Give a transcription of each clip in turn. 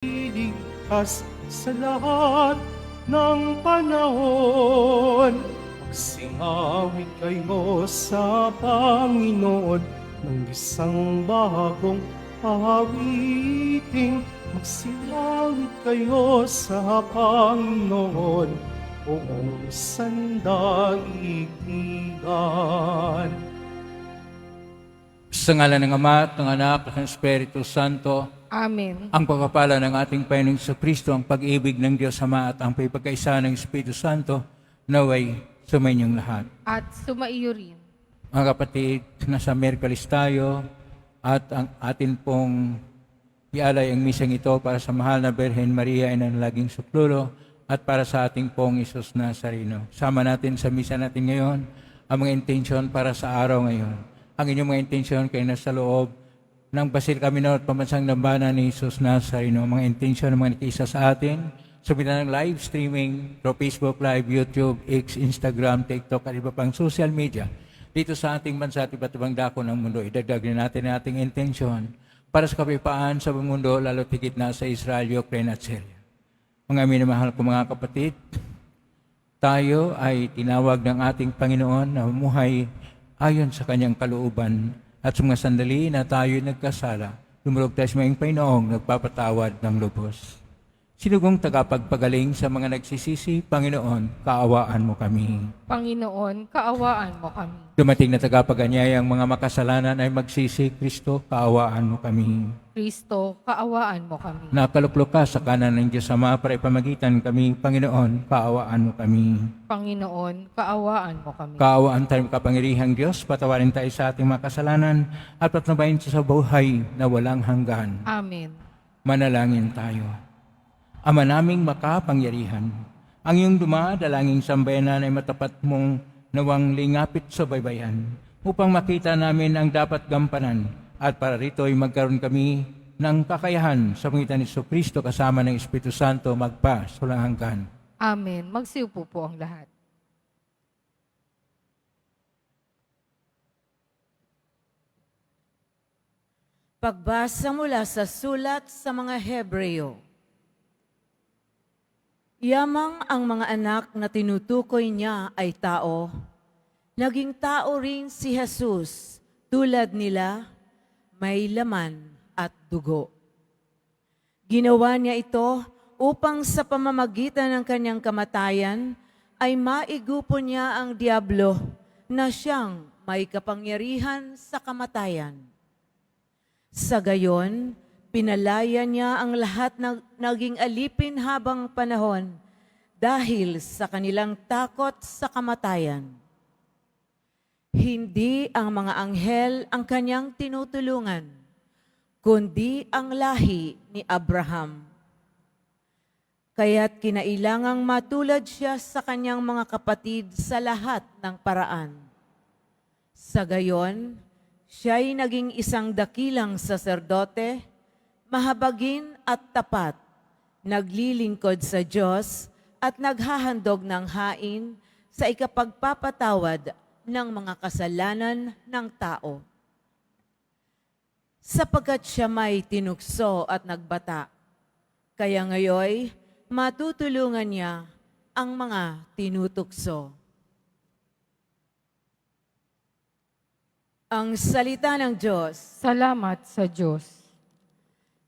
Iligtas sa lahat ng panahon. Magsingawit kayo sa Panginoon ng isang bagong awiting. Magsingawit kayo sa Panginoon, buong sandaigdigan. Sa ngalan ng Ama at ng Anak at ng Espiritu Santo, Amen. ang pagpapala ng ating Panginoong Kristo, ang pag-ibig ng Diyos Ama at ang pagkakaisa ng Espiritu Santo, naway sumainyong lahat. At sumaiyo rin. Mga kapatid, nasa Miyerkules tayo at ang atin pong ialay ang misang ito para sa mahal na Birhen Maria na laging suklulo at para sa ating pong Isus Nazareno. Sama natin sa misa natin ngayon ang mga intensyon para sa araw ngayon. Ang inyong mga intensyon kayo nasa loob ng Basilika Minor at Pambansang Dambana ni Jesus Nazareno, mga intensyon ng mga nakisa sa atin, sabihin ng live streaming through Facebook Live, YouTube, X, Instagram, TikTok at iba pang social media. Dito sa ating bansa at iba't ibang dako ng mundo, idagdag din natin ang ating intensyon para sa kapayapaan sa buong mundo, lalo tigit na sa Israel, Ukraine at Syria. Mga minamahal ko mga kapatid, tayo ay tinawag ng ating Panginoon na mamuhay ayon sa kanyang kalooban. At sa mga sandali na tayo nagkasala, lumulog tayo sa mga Panginoong nagpapatawad ng lubos. Sinugong tagapagpagaling sa mga nagsisisi, Panginoon, kaawaan mo kami. Panginoon, kaawaan mo kami. Dumating na tagapaganyayang mga makasalanan ay magsisi, Kristo, kaawaan mo kami. Kristo, kaawaan mo kami. Nakaluklok ka sa kanan ng Diyos Ama para ipamagitan kami, Panginoon, kaawaan mo kami. Panginoon, kaawaan mo kami. Kaawaan tayo kapangyarihang Diyos, patawarin tayo sa ating mga kasalanan at patnubayan sa buhay na walang hanggan. Amen. Manalangin tayo. Ama naming makapangyarihan, ang iyong dumadalangin sambayanan ay matapat mong nawang lingapit sa baybayan upang makita namin ang dapat gampanan at para rito ay magkaroon kami ng kakayahan sa pangitan ni Kristo kasama ng Espiritu Santo magpa sa walang hanggan. Amen. Magsiupo po ang lahat. Pagbasa mula sa sulat sa mga Hebreo. Yamang ang mga anak na tinutukoy niya ay tao, naging tao rin si Jesus, tulad nila, may laman at dugo. Ginawa niya ito upang sa pamamagitan ng kanyang kamatayan ay maigupo niya ang diablo na siyang may kapangyarihan sa kamatayan. Sa gayon, pinalaya niya ang lahat na naging alipin habang panahon dahil sa kanilang takot sa kamatayan. Hindi ang mga anghel ang kanyang tinutulungan, kundi ang lahi ni Abraham. Kaya't kinailangang matulad siya sa kanyang mga kapatid sa lahat ng paraan. Sa gayon, siya'y naging isang dakilang saserdote, mahabagin at tapat, naglilingkod sa Diyos at naghahandog ng hain sa ikapagpapatawad ng mga kasalanan ng tao. Sapagkat siya may tinukso at nagbata, kaya ngayoy matutulungan niya ang mga tinutukso. Ang salita ng Diyos. Salamat sa Diyos.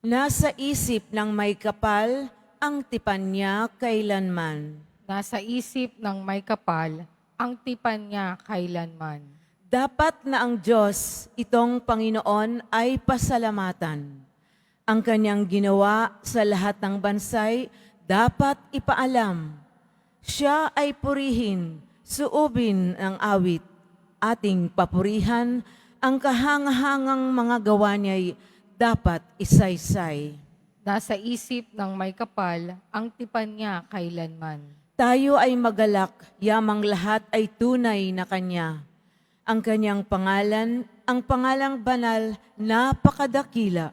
Nasa isip ng may kapal ang tipan niya kailanman. Nasa isip ng may kapal ang tipan niya kailanman. Dapat na ang Diyos, itong Panginoon, ay pasalamatan. Ang kanyang ginawa sa lahat ng bansay, dapat ipaalam. Siya ay purihin, suubin ang awit, ating papurihan, ang kahangahangang mga gawa niya'y dapat isaysay. Nasa isip ng may kapal ang tipan niya kailanman. Tayo ay magalak, yamang lahat ay tunay na Kanya. Ang Kanyang pangalan, ang pangalang banal, napakadakila.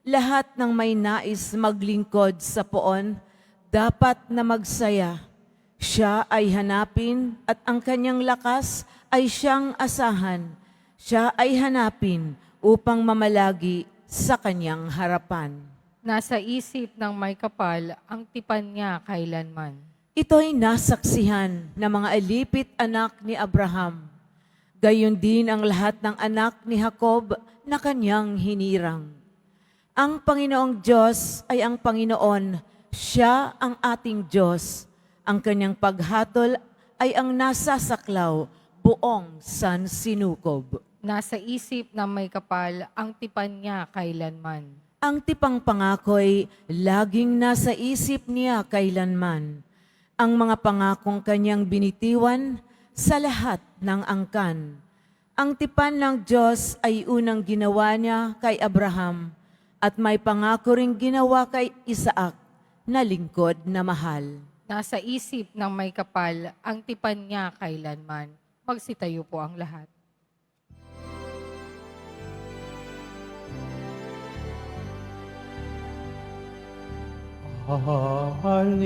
Lahat ng may nais maglingkod sa poon, dapat na magsaya. Siya ay hanapin at ang Kanyang lakas ay siyang asahan. Siya ay hanapin upang mamalagi sa Kanyang harapan. Nasa isip ng may kapal ang tipan niya kailanman. Ito'y nasaksihan ng mga alipit anak ni Abraham. Gayon din ang lahat ng anak ni Jacob na kanyang hinirang. Ang Panginoong Diyos ay ang Panginoon, siya ang ating Diyos. Ang kanyang paghatol ay ang nasasaklaw, buong sansinukob. Nasa isip ng may kapal ang tipan niya kailanman. Ang tipang pangako'y laging nasa isip niya kailanman. Ang mga pangakong kanyang binitiwan sa lahat ng angkan. Ang tipan ng Diyos ay unang ginawa niya kay Abraham at may pangako ring ginawa kay Isaac na lingkod na mahal. Nasa isip ng may kapal ang tipan niya kailanman. Magsitayo po ang lahat. Hallelujah,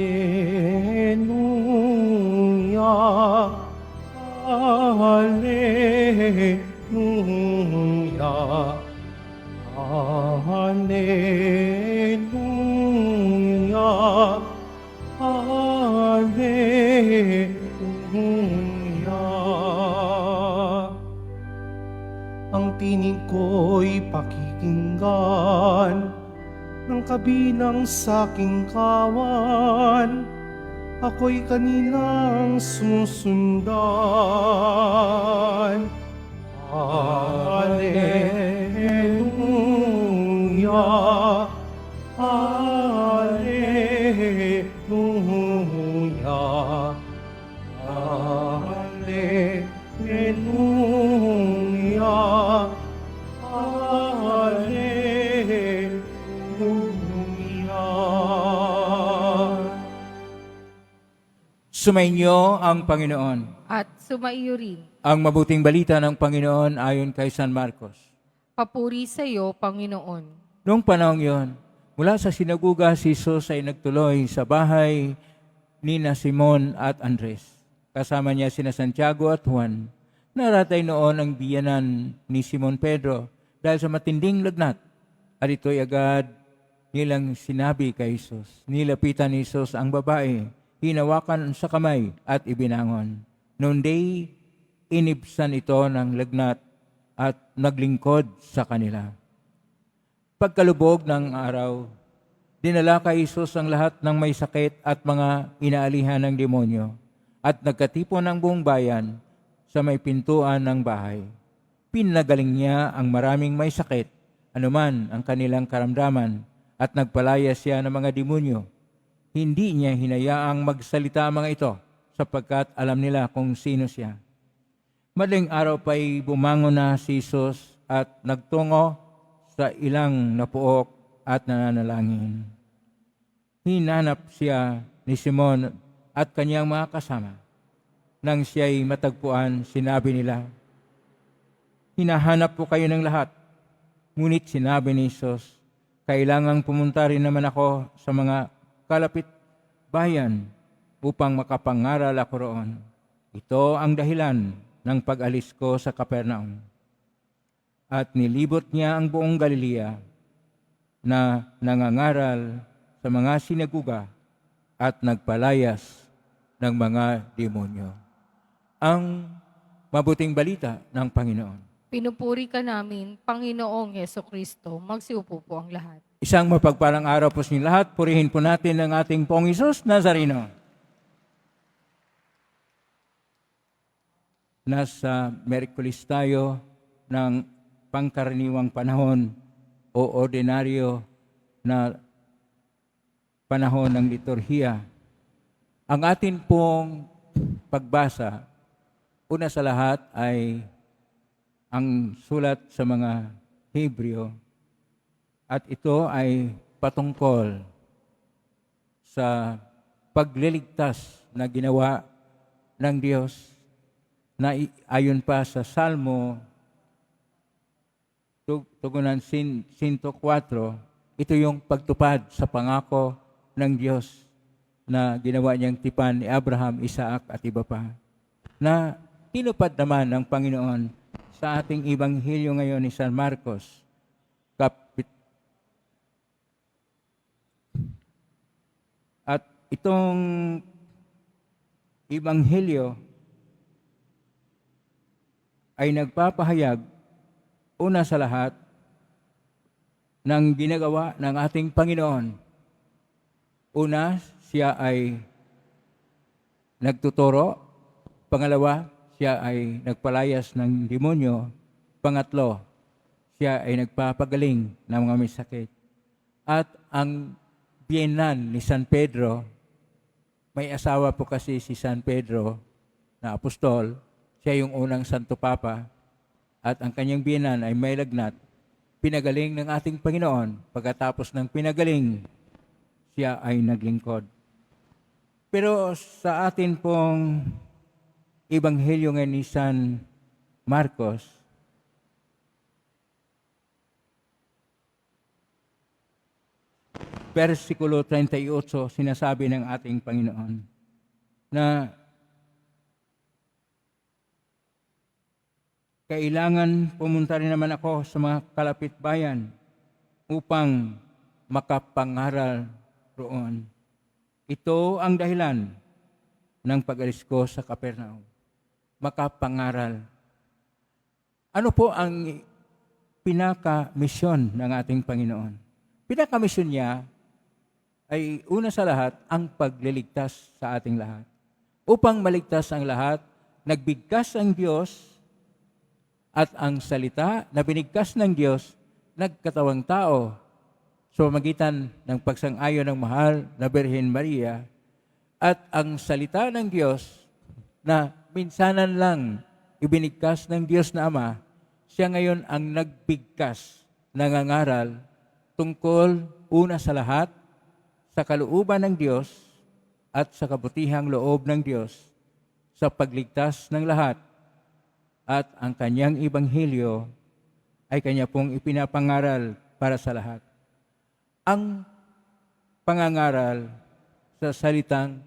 Hallelujah, Hallelujah, Hallelujah. Ang tinig ko'y pakikinggan ng kabilang sa'king kawan, ako'y kanilang susundan. Hallelujah, Hallelujah, Hallelujah, Hallelujah. Sumainyo ang Panginoon. At sumaiyo rin. Ang mabuting balita ng Panginoon ayon kay San Marcos. Papuri sa iyo, Panginoon. Noong panahon yon, mula sa sinaguga si Jesus ay nagtuloy sa bahay ni na Simon at Andres. Kasama niya sina Santiago at Juan. Naratay noon ang biyanan ni Simon Pedro dahil sa matinding lagnat. At ito'y agad nilang sinabi kay Jesus. Nilapitan ni Jesus ang babae, hinawakan sa kamay at ibinangon. Noon day, inibsan ito ng lagnat at naglingkod sa kanila. Pagkalubog ng araw, dinala kay Jesus ang lahat ng may sakit at mga inaalihan ng demonyo at nagkatipon ng buong bayan sa may pintuan ng bahay. Pinagaling niya ang maraming may sakit, anuman ang kanilang karamdaman, at nagpalaya siya ng mga demonyo. Hindi niya hinayaang magsalita ang mga ito sapagkat alam nila kung sino siya. Madaling araw pa'y bumangon na si Jesus at nagtungo sa ilang napuok at nananalangin. Hinanap siya ni Simon at kanyang mga kasama. Nang siya'y matagpuan, sinabi nila, "Hinahanap po kayo ng lahat." Ngunit sinabi ni Jesus, "Kailangang pumunta rin naman ako sa mga kalapit bayan upang makapangaral ako roon. Ito ang dahilan ng pag-alis ko sa Capernaum." At nilibot niya ang buong Galilea na nangangaral sa mga sinaguga at nagpalayas ng mga demonyo. Ang mabuting balita ng Panginoon. Pinupuri ka namin, Panginoong Yesukristo. Magsiupo po ang lahat. Isang mapagpalang araw po sa inyo lahat. Purihin po natin ang ating Pong Hesus Nazareno. Nasa Miyerkules tayo ng pangkaraniwang panahon o ordinaryo na panahon ng liturhiya. Ang atin pong pagbasa, una sa lahat ay ang sulat sa mga Hebreo at ito ay patungkol sa pagliligtas na ginawa ng Diyos na ayon pa sa Salmo tugunan 104, ito yung pagtupad sa pangako ng Diyos na ginawa niyang tipan ni Abraham, Isaac at iba pa. Na tinupad naman ng Panginoon sa ating Ebanghelyo ngayon ni San Marcos, At itong Ebanghelyo ay nagpapahayag, una sa lahat, ng ginagawa ng ating Panginoon. Una, siya ay nagtuturo. Pangalawa, siya ay nagpalayas ng demonyo. Pangatlo, siya ay nagpapagaling ng mga may sakit. At ang biyenan ni San Pedro, may asawa po kasi si San Pedro na apostol, siya yung unang Santo Papa, at ang kanyang biyenan ay may lagnat, pinagaling ng ating Panginoon. Pagkatapos ng pinagaling, siya ay naglingkod. Pero sa atin pong Ebanghelyo ngayon ni San Marcos, versikulo 38, sinasabi ng ating Panginoon na kailangan pumunta rin naman ako sa mga kalapit bayan upang makapangaral roon. Ito ang dahilan ng pag-alis ko sa Capernaum. Makapangaral. Ano po ang pinaka-misyon ng ating Panginoon? Pinaka-misyon niya ay una sa lahat ang pagliligtas sa ating lahat. Upang maligtas ang lahat, nagbigkas ang Diyos at ang salita na binigkas ng Diyos, nagkatawang tao sa pamamagitan ng pagsang-ayon ng mahal na Birhen Maria, at ang salita ng Diyos na minsanan lang ibinigkas ng Diyos na Ama, siya ngayon ang nagbigkas, nangangaral tungkol una sa lahat sa kalooban ng Diyos at sa kabutihang loob ng Diyos sa pagligtas ng lahat. At ang kanyang ebanghelyo ay kanya pong ipinapangaral para sa lahat. Ang pangangaral sa salitang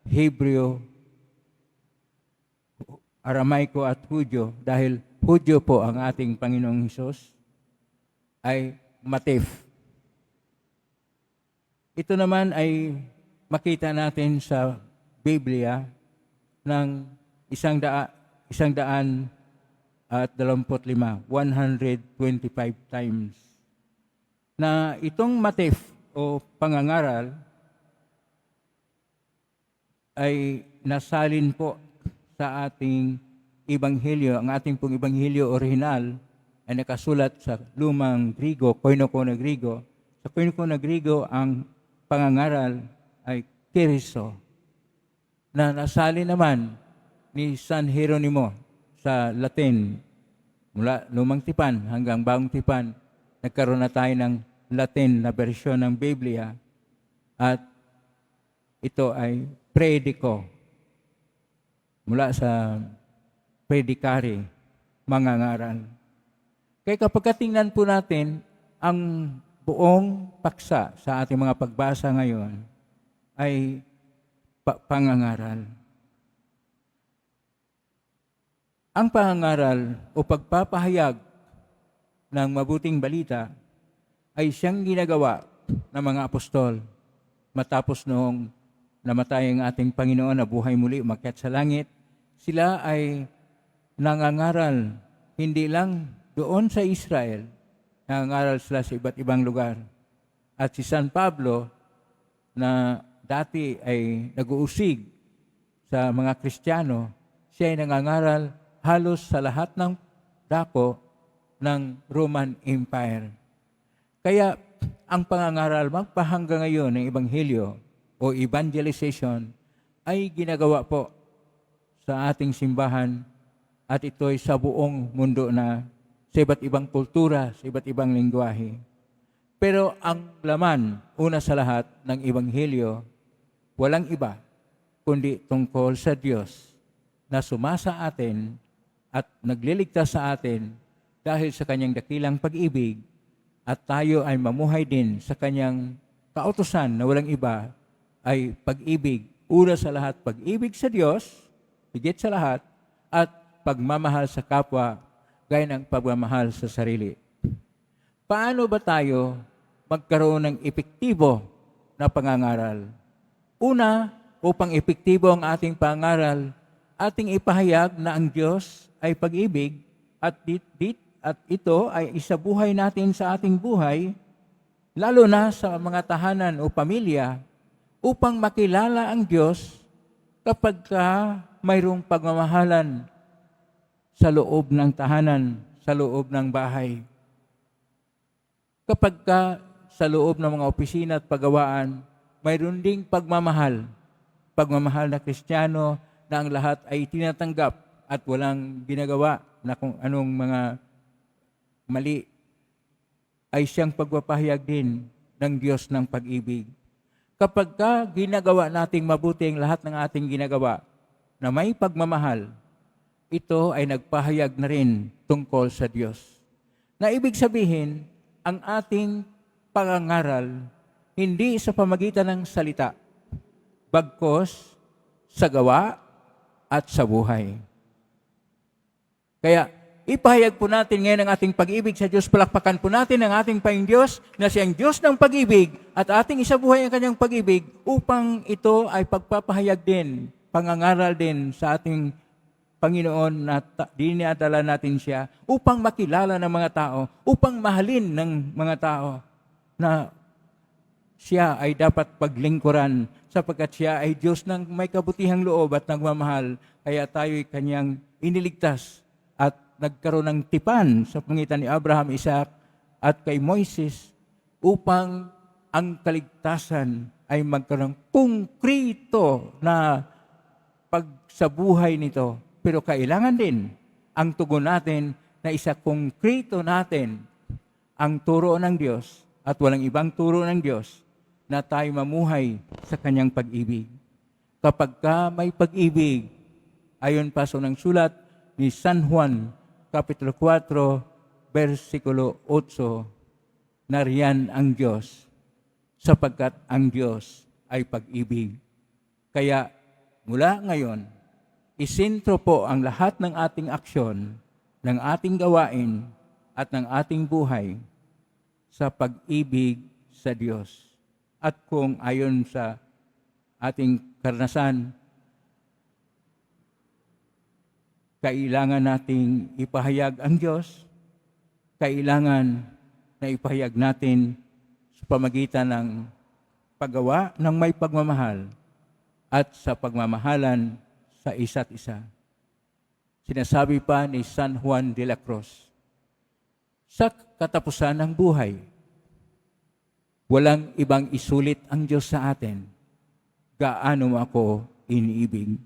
Hebreo, Aramaiko at Hudyo, dahil Hudyo po ang ating Panginoong Hesus, ay Matef. Ito naman ay makita natin sa Biblia ng 125 times. Na itong Matef o pangangaral ay nasalin po sa ating ebanghelyo. Ang ating pong ebanghelyo original ay nakasulat sa lumang Grigo, Koinokona Grigo. Sa Koinokona Grigo, ang pangangaral ay Keriso, na nasalin naman ni San Jeronimo sa Latin. Mula lumang tipan hanggang bagong tipan, nagkaroon na tayo ng Latin na bersyon ng Biblia, at ito ay predico. Mula sa predicare, mangangaral. Kaya kapag tingnan po natin ang buong paksa sa ating mga pagbasa ngayon ay pangangaral. Ang pangangaral o pagpapahayag ng mabuting balita ay siyang ginagawa ng mga apostol matapos noong namatay ang ating Panginoon na buhay muli, umakyat sa langit. Sila ay nangangaral hindi lang doon sa Israel, nangangaral sila sa iba't ibang lugar. At si San Pablo, na dati ay nag-uusig sa mga Kristiyano, siya ay nangangaral halos sa lahat ng dako ng Roman Empire. Kaya ang pangangaral magpahanggang ngayon ng Ebanghelyo o evangelization ay ginagawa po sa ating simbahan, at ito'y sa buong mundo na sa iba't ibang kultura, sa iba't ibang lingwahe. Pero ang laman, una sa lahat, ng Ebanghelyo, walang iba kundi tungkol sa Diyos na sumasa atin at nagliligtas sa atin dahil sa kanyang dakilang pag-ibig, at tayo ay mamuhay din sa kanyang kautusan na walang iba ay pag-ibig. Una sa lahat, pag-ibig sa Diyos, higit sa lahat, at pagmamahal sa kapwa, gaya ng pagmamahal sa sarili. Paano ba tayo magkaroon ng epektibo na pangangaral? Una, upang epektibo ang ating pangaral, ating ipahayag na ang Diyos ay pag-ibig at ito ay isabuhay natin sa ating buhay, lalo na sa mga tahanan o pamilya, upang makilala ang Diyos kapag mayroong pagmamahalan sa loob ng tahanan, sa loob ng bahay. Kapag sa loob ng mga opisina at pagawaan, mayroon ding pagmamahal na Kristiyano na ang lahat ay tinatanggap at walang ginagawa na kung anong mga mali, ay siyang pagpapahayag din ng Diyos ng pag-ibig. Kapag ginagawa nating mabuti ang lahat ng ating ginagawa na may pagmamahal, ito ay nagpahayag na rin tungkol sa Diyos. Na ibig sabihin, ang ating pangangaral hindi sa pamagitan ng salita, bagkos sa gawa at sa buhay. Kaya, ipahayag po natin ngayon ang ating pag-ibig sa Diyos. Palakpakan po natin ang ating Panginoong Diyos na siyang Diyos ng pag-ibig at ating isabuhay ang kanyang pag-ibig upang ito ay pagpapahayag din, pangangaral din sa ating Panginoon na dinadala natin siya upang makilala ng mga tao, upang mahalin ng mga tao na siya ay dapat paglingkuran sapagkat siya ay Diyos ng may kabutihang loob at nagmamahal. Kaya tayo'y kanyang iniligtas at nagkaroon ng tipan sa pangitan ni Abraham, Isaac at kay Moises upang ang kaligtasan ay magkaroon ng konkrito na pagsabuhay nito. Pero kailangan din ang tugon natin na isa konkrito natin ang turo ng Diyos at walang ibang turo ng Diyos na tayo mamuhay sa kanyang pag-ibig. Kapag may pag-ibig, ayon pa sa ng sulat ni San Juan, Kapitulo 4, versikulo 8, nariyan ang Diyos, sapagkat ang Diyos ay pag-ibig. Kaya mula ngayon, isentro po ang lahat ng ating aksyon, ng ating gawain, at ng ating buhay sa pag-ibig sa Diyos. At kung ayon sa ating karanasan, kailangan nating ipahayag ang Diyos, kailangan na ipahayag natin sa pamagitan ng paggawa ng may pagmamahal at sa pagmamahalan sa isa't isa. Sinasabi pa ni San Juan de la Cruz, sa katapusan ng buhay, walang ibang isulit ang Diyos sa atin, gaano ako iniibig.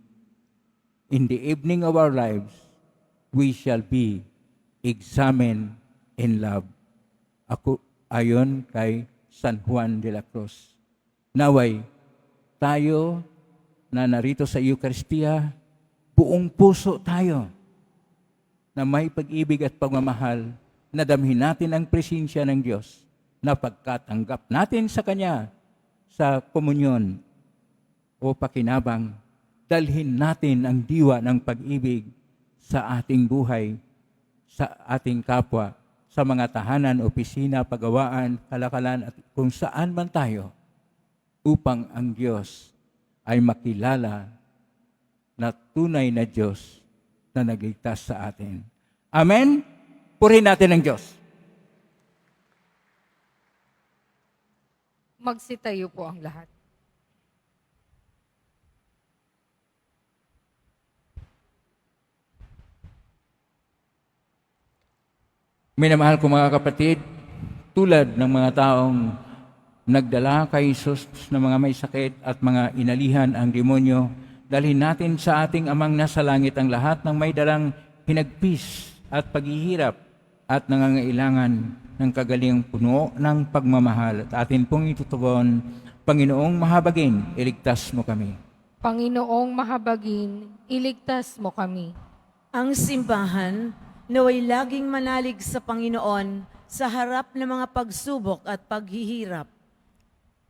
In the evening of our lives, we shall be examined in love. Ako, ayon kay San Juan de la Cruz. Naway, tayo na narito sa Eucharistia, buong puso tayo na may pag-ibig at pagmamahal, na damhin natin ang presensya ng Diyos, na pagkatanggap natin sa Kanya sa komunyon o pakinabang, dalhin natin ang diwa ng pag-ibig sa ating buhay, sa ating kapwa, sa mga tahanan, opisina, pagawaan, kalakalan, at kung saan man tayo, upang ang Diyos ay makilala na tunay na Diyos na nagligtas sa atin. Amen? Purihin natin ang Diyos. Magsitayo po ang lahat. Minamahal ko mga kapatid, tulad ng mga taong nagdala kay Jesus ng mga may sakit at mga inalihan ang demonyo, dalhin natin sa ating Amang nasa langit ang lahat ng may dalang hinagpis at paghihirap at nangangailangan ng kagaling puno ng pagmamahal. At atin pong itutugon, Panginoong mahabagin, iligtas mo kami. Panginoong mahabagin, iligtas mo kami. Ang simbahan naway laging manalig sa Panginoon sa harap ng mga pagsubok at paghihirap.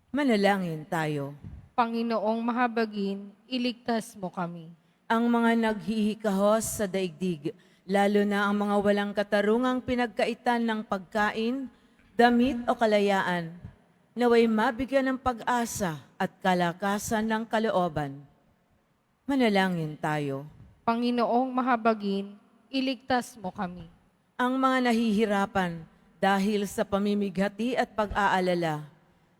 Manalangin tayo. Panginoong mahabagin, iligtas mo kami. Ang mga naghihikahos sa daigdig, lalo na ang mga walang katarungang pinagkaitan ng pagkain, damit o kalayaan, naway mabigyan ng pag-asa at kalakasan ng kalooban. Manalangin tayo. Panginoong mahabagin, iligtas mo kami. Ang mga nahihirapan dahil sa pamimighati at pag-aalala,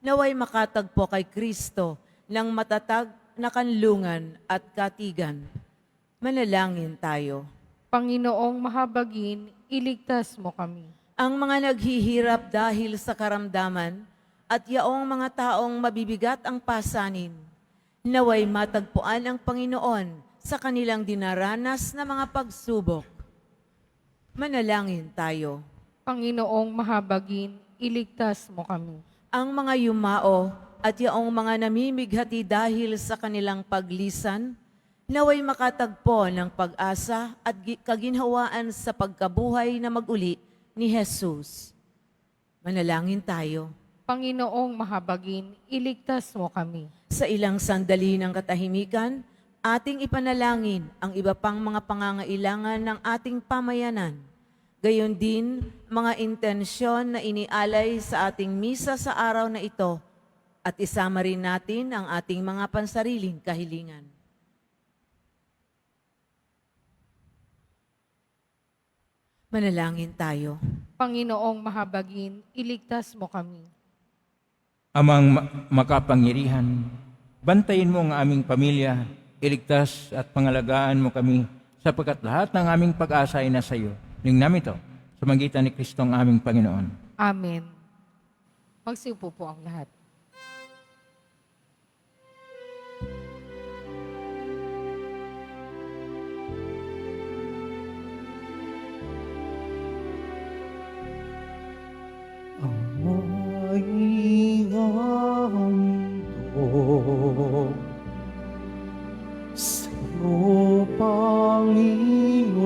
naway makatagpo kay Kristo ng matatag na kanlungan at katigan. Manalangin tayo. Panginoong mahabagin, iligtas mo kami. Ang mga naghihirap dahil sa karamdaman at yaong mga taong mabibigat ang pasanin, naway matagpuan ang Panginoon sa kanilang dinaranas na mga pagsubok. Manalangin tayo. Panginoong mahabagin, iligtas mo kami. Ang mga yumao at yaong mga namimighati dahil sa kanilang paglisan, naway makatagpo ng pag-asa at kaginhawaan sa pagkabuhay na mag-uli ni Jesus. Manalangin tayo. Panginoong mahabagin, iligtas mo kami. Sa ilang sandali ng katahimikan, ating ipanalangin ang iba pang mga pangangailangan ng ating pamayanan. Gayon din, mga intensyon na inialay sa ating misa sa araw na ito at isama rin natin ang ating mga pansariling kahilingan. Manalangin tayo. Panginoong mahabagin, iligtas mo kami. Amang makapangyarihan, bantayin mo ang aming pamilya, iligtas at pangalagaan mo kami, sapagkat lahat ng aming pag-asa ay nasa iyo. Lingnan ito sa magitan ni Kristo ang aming Panginoon. Amen. Magsiupo po ang lahat. Ay handog sa'yo, Panginoon,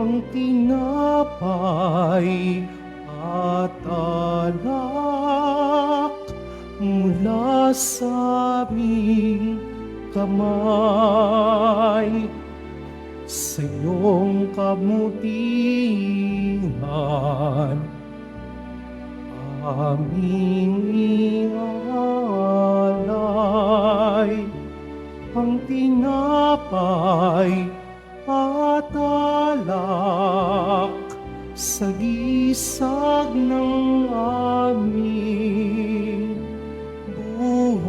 ang tinapay at alak mula sa aming kamay. Sa iyong kabutihan, aming ialay ang tinapay at alak sa gisag ng aming buhay.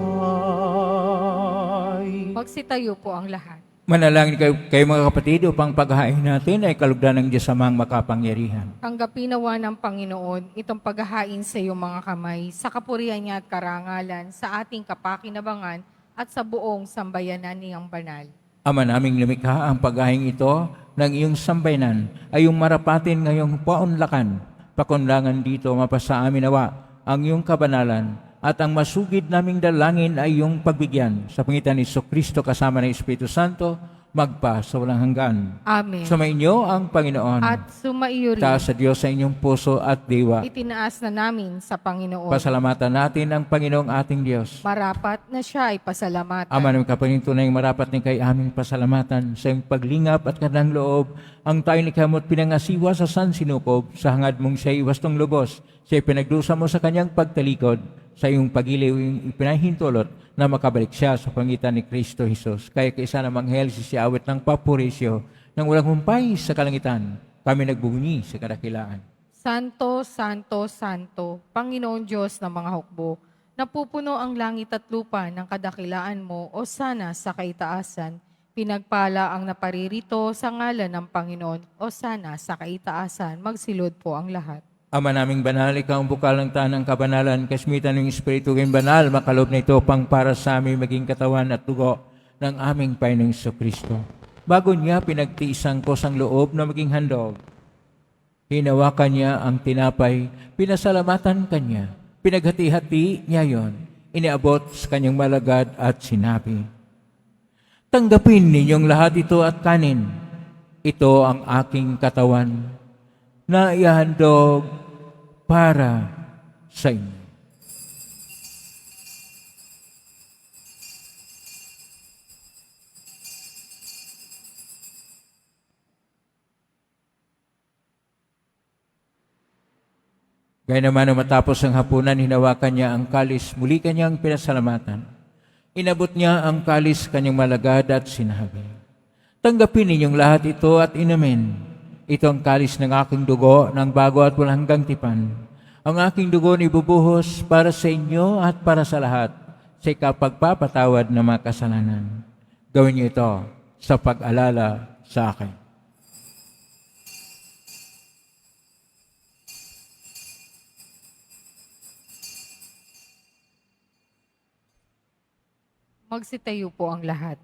Magsitayo po ang lahat. Manalangin kayo mga kapatid upang paghahain natin ay kalugdan ng Diyos amang makapangyarihan. Tanggapin nawa ng Panginoon itong paghahain sa iyong mga kamay, sa kapurihan niya at karangalan, sa ating kapakinabangan at sa buong sambayanan niyang banal. Ama naming lumikha, ang paghahain ito ng iyong sambayanan ay yung marapatin ngayong paunlakan. Pakunlangan dito mapasa amin nawa ang iyong kabanalan at ang masugid naming dalangin ay iyong pagbigyan sa pangitan ni Kristo kasama ng Espiritu Santo, magpa sa walang hanggan. Amen. Sumainyo ang Panginoon. At sumaiyo rin, Taas sa Diyos sa inyong puso at diwa. itinaas na namin sa Panginoon. Pasalamatan natin ang Panginoong ating Diyos. Marapat na siya ay pasalamatan. Ama ng kapanintunay marapat ni kay aming pasalamatan sa iyong paglingap at kanang loob, ang tayo ni kamot pinangasiwa sa sansinukob, sa hangad mong siya iwastong lubos, siya pinagdusa mo sa kanyang pagtalikod, sa iyong pagiliw yung ipinahintulot na makabalik siya sa pangitan ni Kristo Jesus. Kaya kaisa namang hel si awit ng papurisyo ng walang humpay sa kalangitan, kami nagbunyi sa kadakilaan. Santo, Santo, Santo, Panginoon Diyos ng mga hukbo, napupuno ang langit at lupa ng kadakilaan mo o sana sa kaitaasan. Pinagpala ang naparirito sa ngalan ng Panginoon o sana sa kaitaasan. Magsilod po ang lahat. Ama naming banal, ikaw ang bukal ng tanang kabanalan, kasmitan ng Espiritu ng banal, makalob na ito pang para sa aming maging katawan at dugo ng aming Panginoong Kristo. Bago niya pinagtiisang ko sang loob na maging handog, hinawakan niya ang tinapay, pinasalamatan kanya, pinaghati-hati niya yon, iniabot sa kanyang malagad at sinabi, tanggapin ninyong lahat ito at kanin. Ito ang aking katawan na ihandog para sa inyo. Gaya naman nung matapos ang hapunan, hinawakan niya ang kalis, muli kanyang pinasalamatan. Inabot niya ang kalis kanyang malagad at sinabi, "Tanggapin ninyong lahat ito at inumin. Ito ang kalis ng aking dugo ng bago at walang hanggang tipan. Ang aking dugo ni ibubuhos para sa inyo at para sa lahat sa ikapagpapatawad ng mga kasalanan. Gawin niyo ito sa pag-alala sa akin." Magsitayo po ang lahat.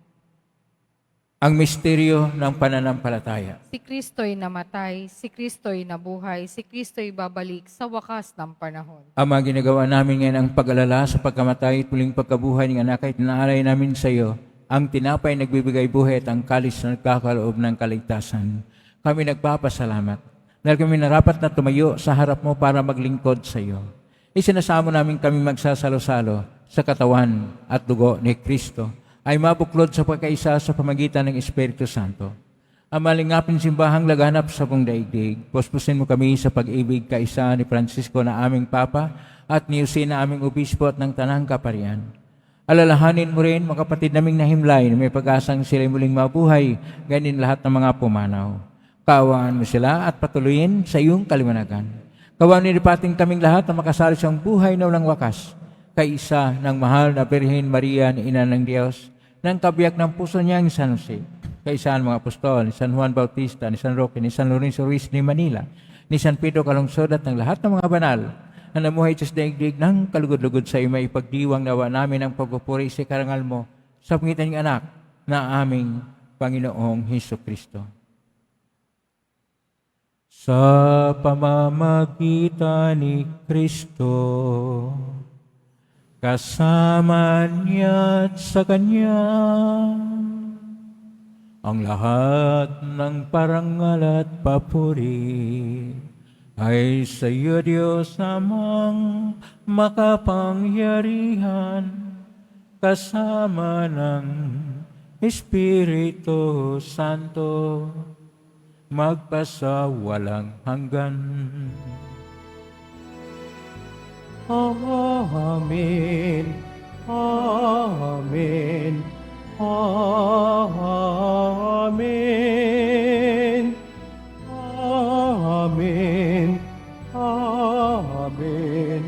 Ang misteryo ng pananampalataya. Si Kristo'y namatay, si Kristo'y nabuhay, si Kristo'y babalik sa wakas ng panahon. Ama, ginagawa namin ngayon ang pag-alala sa pagkamatay at muling pagkabuhay ng anak ay tinaalay namin sa iyo ang tinapay nagbibigay buhay at ang kalis na nagkakaloob ng kaligtasan. Kami nagpapasalamat dahil kami narapat na tumayo sa harap mo para maglingkod sa iyo. Isinasamo namin kami magsasalo-salo sa katawan at dugo ni Kristo ay mabuklod sa pagkaisa sa pamagitan ng Espiritu Santo. Ang malingapin simbahang laganap sa buong daigdig, puspusin mo kami sa pag-ibig kaisa ni Francisco na aming Papa at ni Jose na aming Obispo at ng Tanang Kaparian. Alalahanin mo rin mga kapatid naming nahimlay na may pag-asang sila'y muling mabuhay, ganin lahat ng mga pumanaw. Kaawaan mo sila at patuloyin sa iyong kaliwanagan. Kaawaan nilipating kaming lahat na makasali sa buhay na walang wakas, kaisa ng mahal na Birhen Maria ni Ina ng Diyos, ng kabiyak ng puso niyang San Jose, kaisa ng mga apostol, ni San Juan Bautista, ni San Roque, ni San Lorenzo Ruiz ni Manila, ni San Pedro Calungsod at ng lahat ng mga banal na namuhay sa daigdig ng kalugod-lugod sa iyo, may ipagdiwang nawa namin ang pagpupuri sa karangal mo sa pangitan ng anak na aming Panginoong Hesus Kristo. Sa pamamagitan ni Kristo, kasama niya at sa Kanya, ang lahat ng parangal at papuri ay sa iyo, Diyos amang makapangyarihan, kasama ng Espiritu Santo, magpasawalang hanggan. Amen. Amen. Amen. Amen. Amen.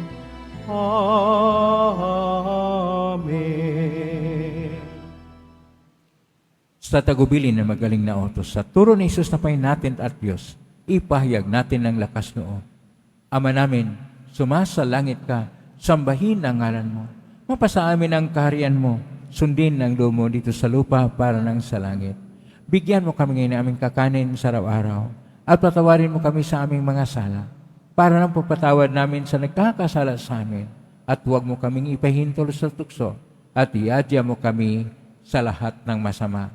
Amen. Sa tagubilin na magaling na utos, sa turo ni Jesus na Panginoon natin at Diyos, ipahayag natin ng lakas noo. Ama namin, sumasalangit ka, sambahin ang ngalan mo. Mapasa amin ang kaharian mo, sundin ang loob mo dito sa lupa para nang sa langit. Bigyan mo kami ngayon ng aming kakanin sa araw-araw, at patawarin mo kami sa aming mga sala, para nang pagpatawad namin sa nagkakasala sa amin, at huwag mo kaming ipahintol sa tukso, at iadya mo kami sa lahat ng masama.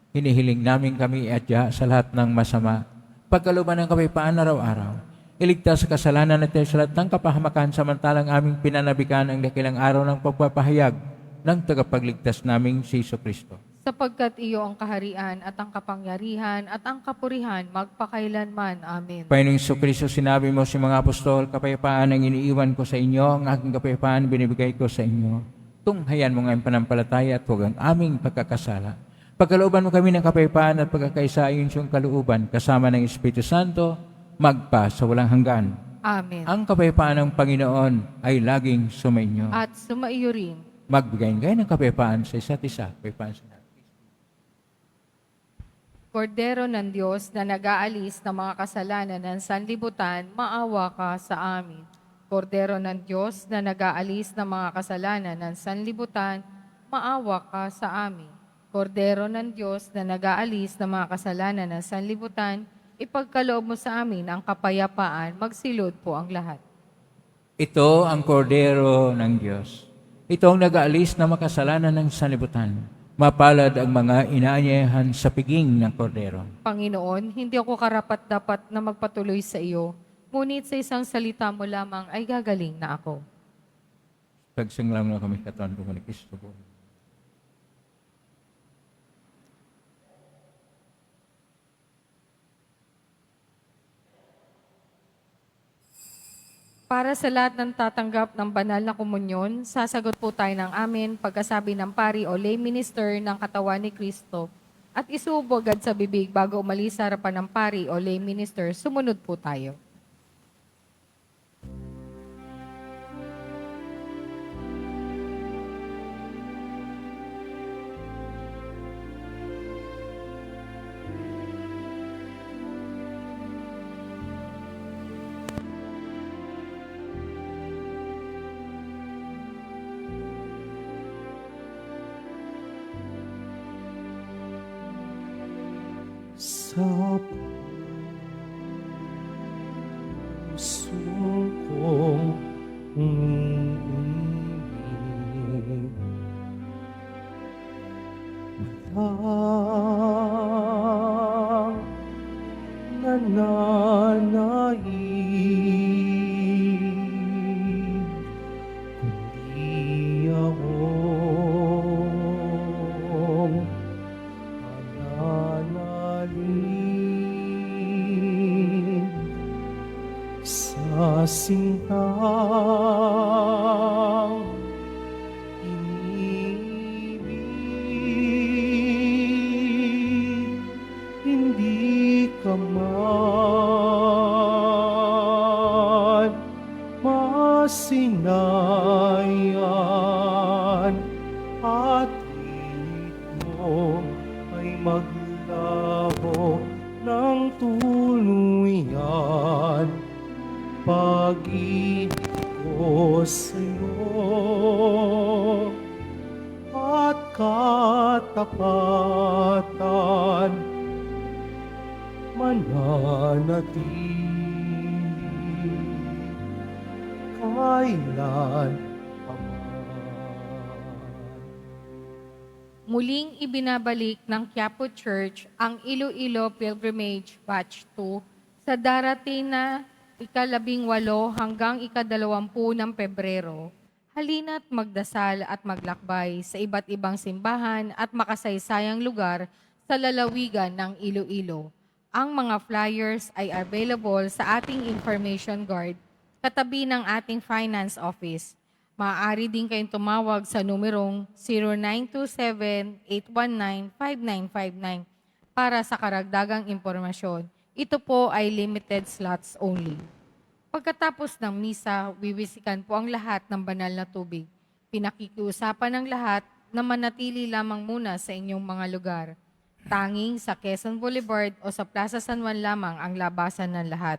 Hinihiling namin kami iadya sa lahat ng masama, pagkalooban ng kapayapaan araw-araw. Iligtas sa kasalanan at sa lahat ng kapahamakan, samantalang aming pinanabikan ang dakilang araw ng pagpapahayag ng tagapagligtas naming si Kristo. Sapagkat iyo ang kaharian at ang kapangyarihan at ang kapurihan magpakailanman. Amen. Panginoong Kristo, sinabi mo sa mga apostol, kapayapaan ang iniiwan ko sa inyo, ang aking kapayapaan binibigay ko sa inyo. Tunghayan mo ng panampalataya at huwag ang aming pagkakasala. Pagkalooban mo kami ng kapayapaan at pagkakaisa ayon sa iyong kalooban, kasama ng Espiritu Santo, magpa sa walang hanggan. Amen. Ang kapayapaan ng Panginoon ay laging sumainyo. At sumaiyo rin. Magbigay kayo ng kapayapaan sa isa't isa. Kapayapaan sa natin. Kordero ng Diyos na nag-aalis ng mga kasalanan ng sanlibutan, maawa ka sa amin. Kordero ng Diyos na nag-aalis ng mga kasalanan ng sanlibutan, maawa ka sa amin. Kordero ng Diyos na nag-aalis ng mga kasalanan ng sanlibutan, ipagkaloob mo sa amin ang kapayapaan, magsilod po ang lahat. Ito ang kordero ng Diyos. Ito ang nag-aalis ng makasalanan ng sanlibutan. Mapalad ang mga inaanyayahan sa piging ng kordero. Panginoon, hindi ako karapat-dapat na magpatuloy sa iyo, ngunit sa isang salita mo lamang ay gagaling na ako. Pagsanglam na kami katawan ko ni Kristo po. Para sa lahat ng tatanggap ng banal na komunyon, sasagot po tayo ng amen pagkasabi ng pari o lay minister ng katawan ni Kristo at isubo agad sa bibig bago umalis sa harapan ng pari o lay minister. Sumunod po tayo. Sa puso kong umiibig, walang nananaig, kundi akong pananalig sa sintang inibig, hindi ka man masinayan at pilit mo ay maglaho ng tuluyan. Pag-ibig ko sa'yo at katapatan mananatili kailan pa man. Muling ibinabalik ng Quiapo Church ang Iloilo Pilgrimage Batch 2 sa darating na ika-18 hanggang ika-20 ng Pebrero. Halina't magdasal at maglakbay sa iba't ibang simbahan at makasaysayang lugar sa lalawigan ng Iloilo. Ang mga flyers ay available sa ating information guard katabi ng ating finance office. Maaari din kayong tumawag sa numerong 0927-819-5959 para sa karagdagang impormasyon. Ito po ay limited slots only. Pagkatapos ng misa, wiwisikan po ang lahat ng banal na tubig. Pinakikiusapan ng lahat na manatili lamang muna sa inyong mga lugar. Tanging sa Quezon Boulevard o sa Plaza San Juan lamang ang labasan ng lahat.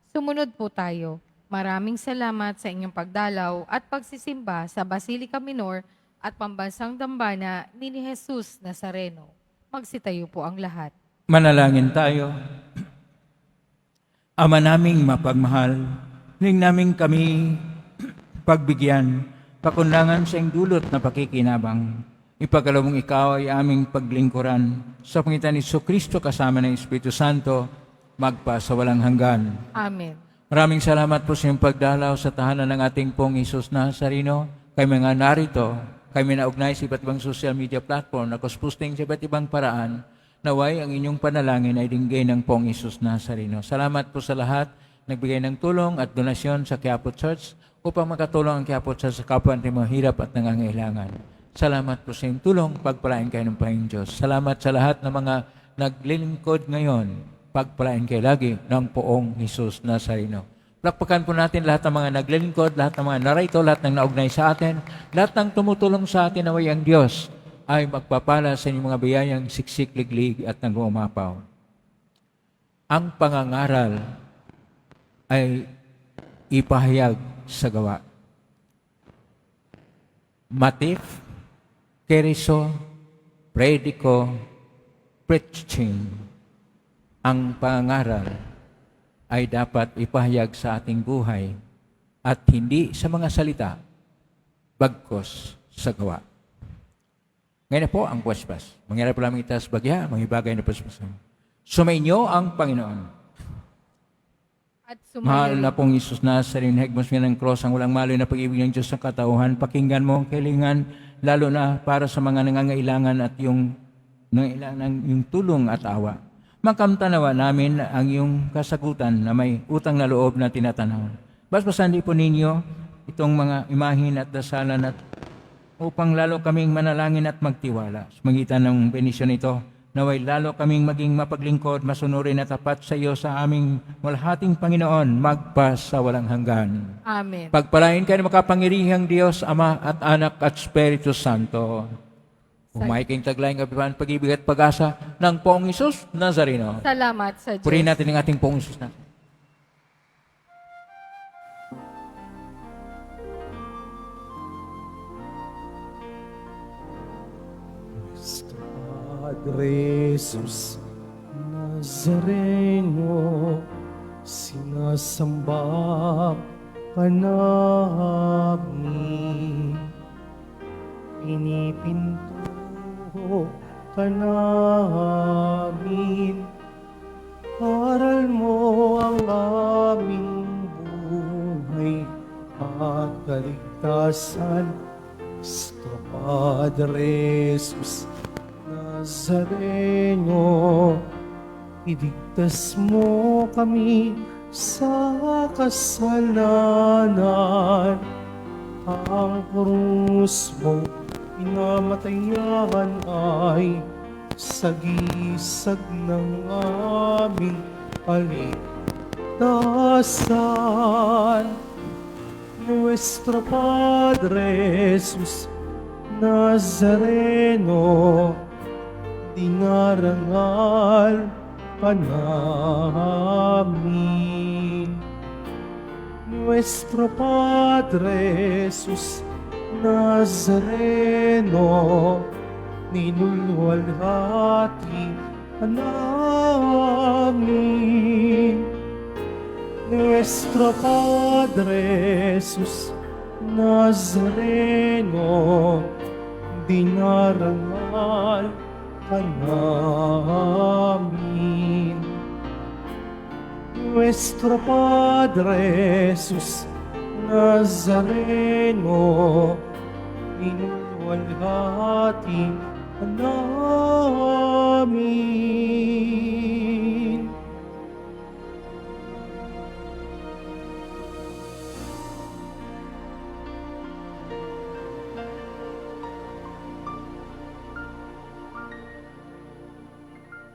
Sumunod po tayo. Maraming salamat sa inyong pagdalaw at pagsisimba sa Basilica Minor at Pambansang Dambana ni Jesus Nazareno. Magsitayo po ang lahat. Manalangin tayo. Ama naming mapagmahal, huling namin kami pagbigyan, pakundangan sa iyong dulot na pakikinabang. Ipagkaloob mong ikaw ay aming paglingkuran sa pangitan ni Kristo kasama ng Espiritu Santo, magpa sa walang hanggan. Amen. Maraming salamat po sa iyong pagdalaw sa tahanan ng ating pong Jesus Nazareno. Kami nga narito, kami naugnay sa iba't ibang social media platform na kusposting sa iba't ibang paraan. Naway ang inyong panalangin ay dinggay ng pong Jesus Nazareno. Salamat po sa lahat nagbigay ng tulong at donasyon sa Quiapo Church upang makatulong ang Quiapo Church sa kapwa ng mga hirap at nangangailangan. Salamat po sa inyong tulong, pagpalain kayo ng Panginoon Diyos. Salamat sa lahat ng mga naglilingkod ngayon, pagpalain kayo lagi ng poong Jesus Nazareno. Plakpakan po natin lahat ng mga naglilingkod, lahat ng mga narito, lahat ng naugnay sa atin, lahat ng tumutulong sa atin naway ang Diyos ay magpapala sa inyong mga biyayang siksik, liglig at nag-uumapaw. Ang pangangaral ay ipahayag sa gawa. Matif, keriso, predico, preaching. Ang pangangaral ay dapat ipahayag sa ating buhay at hindi sa mga salita, bagkos sa gawa. Ngayon na po ang paspas. Mangyari po lamang itas bagya, manghibagay na paspas. Sumainyo ang Panginoon. At Mahal sumayo. na pong Isus Nazarene, higmas mo ng cross ang walang maloy na pag-ibig ng Diyos sa katauhan. Pakinggan mo ang kailangan, lalo na para sa mga nangangailangan at yung tulong at awa. Makamtanawa namin ang iyong kasagutan na may utang na loob na tinatanaw. Basbasan din po ninyo itong mga imahin at dasalan at upang lalo kaming manalangin at magtiwala. Sa magitan ng benisyon ito, naway lalo kaming maging mapaglingkod, masunurin at tapat sa iyo sa aming walhating Panginoon, magpas sa walang hanggan. Amen. Pagpalain ka ng makapangyarihang Diyos, Ama at Anak at Espiritu Santo. Umay kayong taglayang kapipan, pag-ibig at pag-asa ng Poong Isus Nazareno. Salamat sa Diyos. Purihin natin ang ating Poong Isus natin. Padre Jesus Nazareno, sinasamba ka namin. Pinipinto ka namin. Aral mo ang aming buhay at kaligtasan. Kristo Padre Jesus Nazareno, iligtas mo kami sa kasalanan. Ang krus mong pinamatayan ay sagisag ng aming kaligtasan. Nuestro Padre Jesus Nazareno, dinarangal ka namin. Nuestro Padre Jesus Nazareno, ninulwalhati ka namin. Nuestro Padre Jesus Nazareno, dinarangal ka namin. Nuestro Padre Jesus Nazareno, minulwalhati ka namin.